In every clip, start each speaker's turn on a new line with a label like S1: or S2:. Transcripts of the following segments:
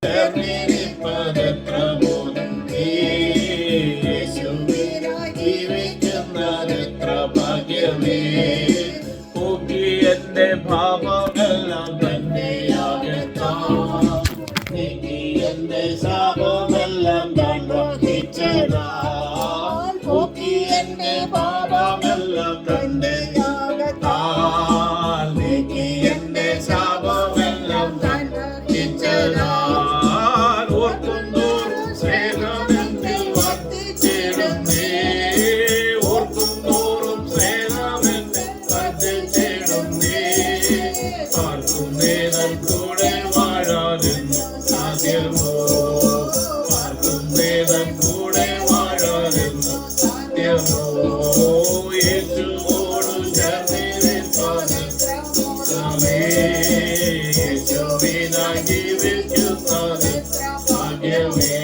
S1: ചേർന്നിരിപ്പതെത്ര മോദം യേശുവിനായി ജീവിക്കുന്നതെത്ര ഭാഗ്യമേ. പോക്കി എന്റെ ഭാവമെല്ലാം തന്നെയാകത്താം, നീക്കി എന്റെ ശാപമെല്ലാം താൻ വഹിച്ചതാൽ. പോക്കി എന്റെ പാപമെല്ലാം തന്നെയാകത്താൽ, നീക്കി എന്റെ ശാപമെല്ലാം താൻ വഹിച്ചതാൽ. കൂടെ വാഴാതെന്നു സാധ്യമോ, ആർക്കും വേദൻ കൂടെ വാഴാതെന്നു സാധ്യമോ. യേശുവോടു ചേർന്നിരിപ്പാനേ, യേശുവിനായി ജീവിക്കുന്നത് ഭാഗ്യമേ.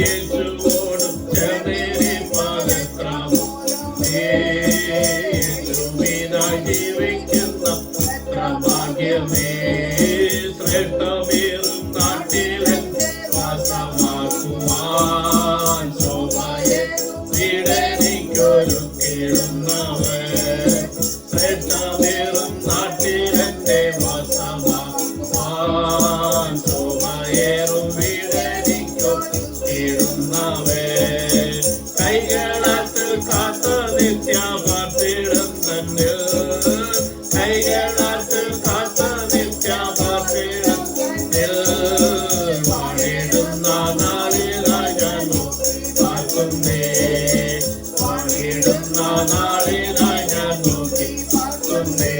S1: യേശുവോടു ചേർന്നിരിപ്പാനെത്ര യേശുവിനായി ജീവിക്കുന്ന ഭാഗ്യമേ. ശ്രേഷ്ഠമേറും നാട്ടിലെന്നെ വാസമാക്കുവാൻ ശോഭയെ വീടെനിക്കൊരുക്കിടുന്നവൻ. ശ്രേഷ്ഠമേറും നാട്ടിലെന്നെ വാസമാക്കുവാൻ ശോഭയേറും വീടെനിക്കൊരുക്കിടുന്നവൻ. കൈകളത്ത് കാത്ത നിത്യപാർപ്പിടം തന്നെ, കൈകളത്ത് കാത്ത നിത്യപാർപ്പിടം വാണിടുന്ന നാളിലായി ഞാൻ പാർക്കുന്നേ, വാണിടുന്ന നാളിലായി ഞാൻ നോക്കി പാർക്കുന്നേ.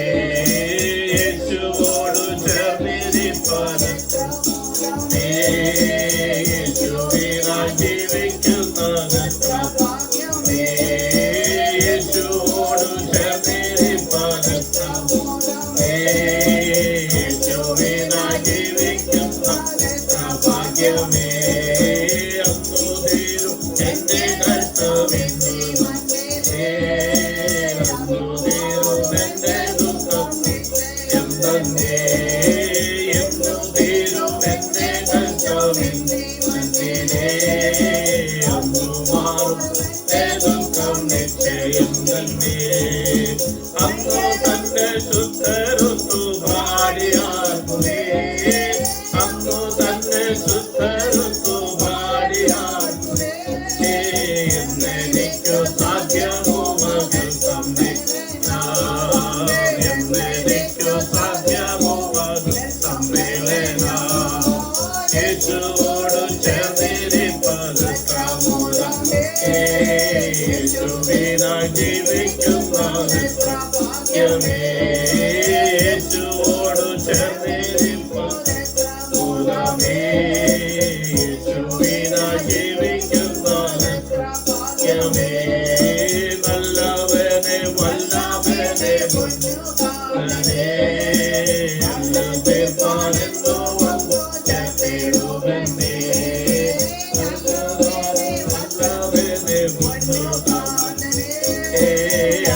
S1: യേശുവോടു ചേർന്നിരിപ്പതേ, യേശുവിനായി ജീവിക്കുന്നതെത്ര ഭാഗ്യമേ. യേശുവോടു ചേർന്നിരിപ്പതെത്ര യേശുവിനായി ജീവിക്കുന്നതെത്ര ഭാഗ്യമേ. അന്നു തീരും എന്റെ കഷ്ടമെന്നീ മന്നേ, അന്നു തീരും എന്റെ ദുഃഖം എന്തെന്നേ, എന്നു തീരും എന്റെ കഷ്ടമെന്നീ മന്നേ, അന്നു മാറും ദുഃഖം നിശ്ചയം തന്നെ. അന്നു തന്റെ ശുദ്ധരുത്തു പാടിയാർക്കുമേ, അന്നു തന്നെ ശുദ്ധരുത്തു പാടിയാർക്കുമേ. എന്നെനിക്കു സാധ്യമോ മകൾ തമ്മേ, എന്നെനിക്കു സാധ്യമോ മകൾ സമ്മേളന. യേശുവോടു ചേർന്നിരിപ്പതെത്ര മോദം, യേശുവിനായി ജീവിക്കുന്നതെത്ര ഭാഗ്യമേ. യേശുവോടു ചേർന്നിരിപ്പതെത്ര മോദമേ, യേശുവിനായി ജീവിക്കുന്നതെത്ര ഭാഗ്യമേ. നല്ലവനെ വല്ലവനെ മുന്നേ, അല്ല തീർപ്പാനെന്നോ വന്നു ചേർത്തിടുമെന്നേ. നല്ലവനെ മുന്നോട്ടാനേ,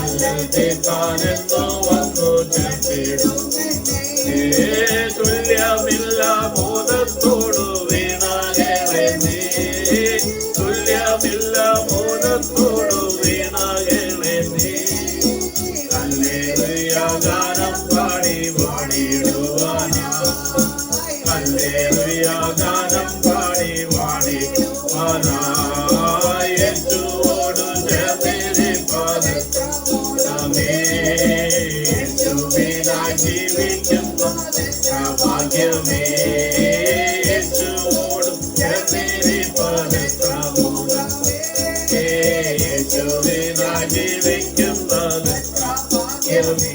S1: അല്ല തീർപ്പാനെന്നോ വന്നു ചേർത്തിടുമെന്നേ. തുല്യമില്ല മോദത്തോടു വീണാകേണേ, തുല്യമില്ല മോദത്തോടു വീണാകേണേ. ഹല്ലേലൂയ ഗാനം പാടി പാടിടുവാനായി, ഹല്ലേലൂയ ഗാനം പാടി പാടിടുവാനായി. യേശുവോടു ചേർന്നിരിപ്പതെത്ര മോദമേ, യേശുവിനായി ജീവിക്കുന്നതെത്ര ഭാഗ്യമേ. യേശുവോടു ചേർന്നിരിപ്പതെത്ര മോദം, യേശുവിനായി ജീവിക്കുന്നതെത്ര ഭാഗ്യമേ.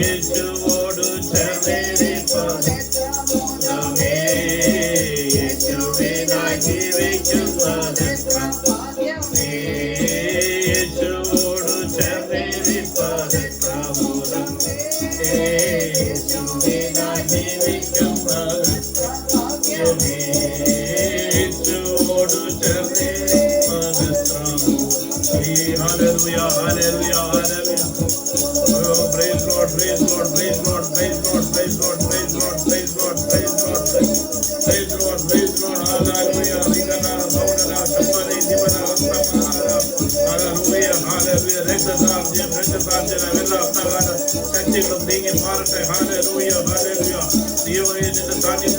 S1: യേശുവോടു ചേർന്നിരിപ്പതെത്ര മോദമേ, യേശുവിനായി ജീവിക്കുന്നതെത്ര ഭാഗ്യമേ. യേശുവോടു ചേർന്നിരിപ്പതെത്ര മോദം, യേശുവിനായി ജീവിക്കുന്നതെത്ര ഭാഗ്യമേ. യേശുവോടു ചേർന്നിരിപ്പതെത്ര മോദം. Hallelujah, hallelujah, hallelujah. Oh, praise Lord, praise Lord, praise Lord, praise Lord, praise Lord, praise Lord, praise Lord, praise Lord, praise Lord.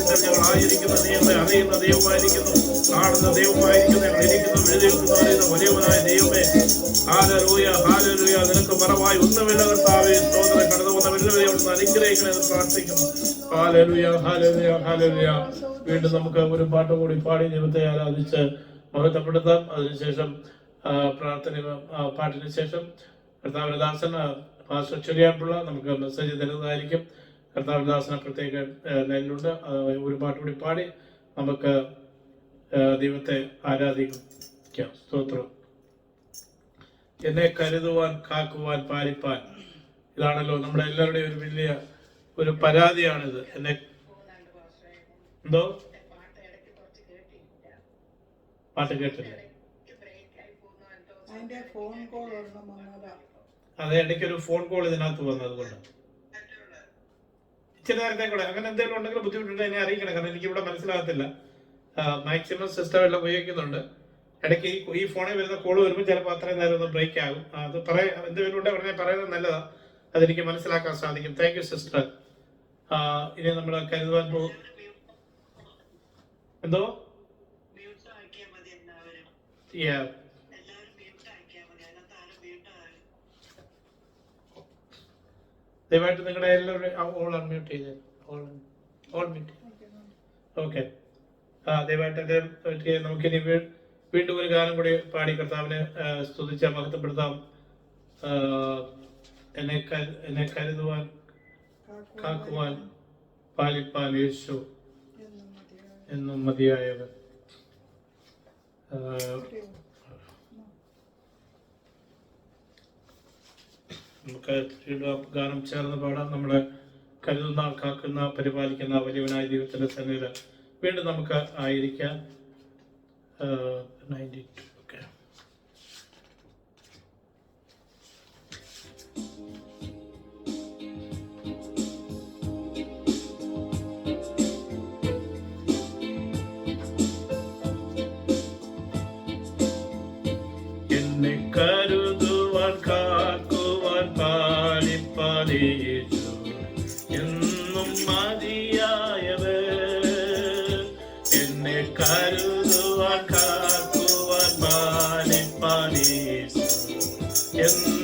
S2: ആവശ്യത്തിൽ ഞങ്ങൾ ആയിരിക്കുന്ന ദൈവമേ, അറിയുന്ന ദൈവമായിരിക്കുന്നു, കാണുന്ന ദൈവമായിരിക്കുന്നു, ഞങ്ങൾ ഇരിക്കുന്നു എഴുതിയിരിക്കുന്നു അറിയുന്ന വലിയവനായ ദൈവമേ. Hallelujah, hallelujah. നിനക്ക് മറവായി ഒന്നുമില്ല കർത്താവേ. സ്തോത്രം. കടന്നു വന്ന വലിയവരെ അവിടുന്ന് അനുഗ്രഹിക്കണമെന്ന് പ്രാർത്ഥിക്കുന്നു. Hallelujah, hallelujah, hallelujah. വീണ്ടും നമുക്ക് ഒരു പാട്ട് കൂടി പാടി ദൈവത്തെ ആരാധിച്ച് മഹത്വപ്പെടുത്താം. അതിനുശേഷം പ്രാർത്ഥന പാട്ടിന് ശേഷം കർത്താവിന്റെ ദാസൻ പാസ്റ്റർ ചെറിയാൻപിള്ള നമുക്ക് മെസ്സേജ് തരുന്നതായിരിക്കും. കർത്താവിന്റെ ദാസന പ്രത്യേക ലൈനിലുണ്ട്. ഒരു പാട്ട് കൂടി പാടി നമുക്ക് ദൈവത്തെ ആരാധിക്കാം. സ്തോത്രം. എന്നെ കരുതുവാൻ, കാക്കുവാൻ, പാലിപ്പാൻ. ഇതാണല്ലോ നമ്മുടെ എല്ലാവരുടെയും ഒരു വലിയ ഒരു പരാതിയാണിത്. എന്നെ എന്തോ പാട്ട് കേട്ടില്ല. അതെ, ഇടയ്ക്കൊരു ഫോൺ കോൾ ഇതിനകത്ത് വന്നത് കൊണ്ട് ഇച്ചിരി നേരത്തെ കൂടെ അങ്ങനെ എന്തെങ്കിലും ഉണ്ടെങ്കിൽ ബുദ്ധിമുട്ടുണ്ടെങ്കിൽ എന്നെ അറിയിക്കണം. കാരണം എനിക്കിവിടെ മനസ്സിലാകത്തില്ല. മാക്സിമം സിസ്റ്റം എല്ലാം ഉപയോഗിക്കുന്നുണ്ട്. ഇടയ്ക്ക് ഈ ഫോണിൽ വരുന്ന കോള് വരുമ്പോൾ ചിലപ്പോൾ അത്രയും നേരം ഒന്ന് ബ്രേക്ക് ആകും. അത് എന്തെങ്കിലും ഉണ്ടെങ്കിൽ പറഞ്ഞാൽ പറയുന്നത് നല്ലതാണ്. അതെനിക്ക് മനസ്സിലാക്കാൻ സാധിക്കും. Thank you sister. ഇനി നമ്മൾ കരുതുവാൻ പോകും. എന്തോ ദയവായിട്ട് നിങ്ങളുടെ എല്ലാവരും ഓൾ അൺമ്യൂട്ട് ചെയ്ത് ഓൾ മ്യൂട്ട്. ഓക്കെ. ദയവായിട്ട് നമുക്കിനി വീണ്ടും ഒരു ഗാനം കൂടി പാടി കർത്താവിനെ സ്തുതിച്ച് മഹത്വപ്പെടുത്താം. എന്നെ കരുതുവാൻ, കാക്കുവാൻ, പാലിപ്പാൻ യേശു എന്നും മതിയായവൻ. നമുക്ക് ഗാനം ചേർന്ന് പാടാം. നമ്മളെ കരുതുന്ന, കാക്കുന്ന, പരിപാലിക്കുന്ന വലിയവനായ ദൈവത്തിന്റെ സന്നിധിയിൽ വീണ്ടും നമുക്ക് ആയിരിക്കാം. 92. ഓക്കെ. എന്നെ കരുതുവാൻ, കാക്കുവാൻ, പാലിപ്പാൻ യേശു എന്നും മതിയായവൻ. എന്നെ കരുതുവാൻ, കാക്കുവാൻ, പാലിപ്പാൻ യേശു എന്നും